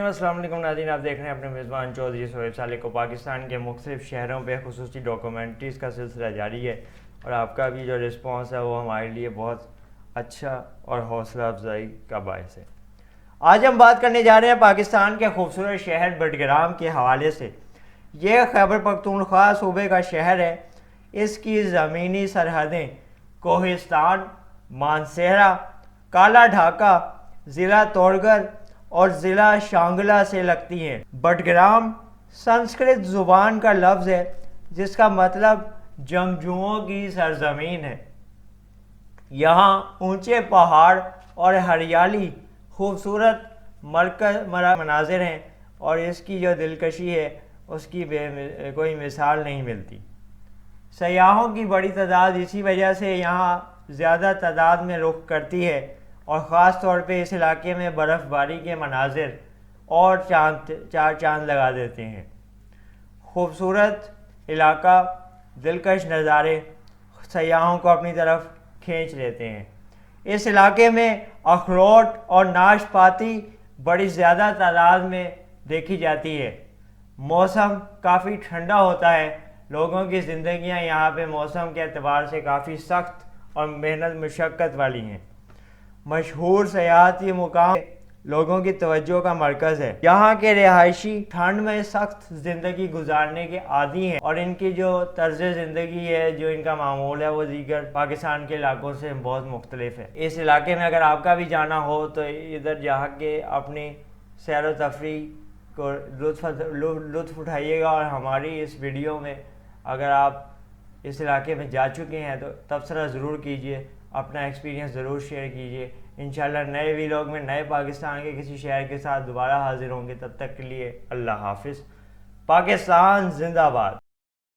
अस्सलाम वालेकुम नाज़रीन, आप देख रहे हैं अपने मेज़बान चौधरी शोएब सालिक को। पाकिस्तान के मुख्तलिफ शहरों पे खुसूसी डॉक्यूमेंट्रीज़ का सिलसिला जारी है और आपका भी जो रिस्पॉन्स है वो हमारे लिए बहुत अच्छा और हौसला अफजाई का बायस है। आज हम बात करने जा रहे हैं पाकिस्तान के खूबसूरत शहर बडग्राम के हवाले से। ये खैबर पख्तूनख्वा सूबे का शहर है। इसकी ज़मीनी सरहदें कोहिस्तान, मानसेहरा, काला ढाका, ज़िला तोड़गर और ज़िला शांगला से लगती हैं। बडग्राम संस्कृत ज़ुबान का लफ्ज़ है जिसका मतलब जंगजुओं की सरजमीन है। यहाँ ऊंचे पहाड़ और हरियाली खूबसूरत मनाजिर हैं और इसकी जो दिलकशी है उसकी कोई मिसाल नहीं मिलती। सयाहों की बड़ी तादाद इसी वजह से यहाँ ज़्यादा तादाद में रुख करती है और ख़ास तौर पे इस इलाके में बर्फ़बारी के मनाजिर और चार चांद लगा देते हैं। खूबसूरत इलाका, दिलकश नज़ारे सयाहों को अपनी तरफ खींच लेते हैं। इस इलाके में अखरोट और नाशपाती बड़ी ज़्यादा तादाद में देखी जाती है। मौसम काफ़ी ठंडा होता है। लोगों की ज़िंदगियां यहाँ पे मौसम के एतबार से काफ़ी सख्त और मेहनत मशक्क़त वाली हैं। मशहूर सयाहती मुकाम लोगों की तवज्जो का मरकज़ है। यहाँ के रिहायशी ठंड में सख्त ज़िंदगी गुजारने के आदी हैं और इनकी जो तर्ज़ ज़िंदगी है, जो इनका मामूल है, वो दीगर पाकिस्तान के इलाकों से बहुत मुख्तलिफ है। इस इलाके में अगर आपका भी जाना हो तो इधर जा के अपनी सैर व तफरीह को लुत्फ़ उठाइएगा। और हमारी इस वीडियो में अगर आप इस इलाके में जा चुके हैं तो तबसरा ज़रूर कीजिए, अपना एक्सपीरियंस ज़रूर शेयर कीजिए। इंशाल्लाह नए वीलॉग में नए पाकिस्तान के किसी शहर के साथ दोबारा हाजिर होंगे। तब तक के लिए अल्लाह हाफिज़। पाकिस्तान जिंदाबाद।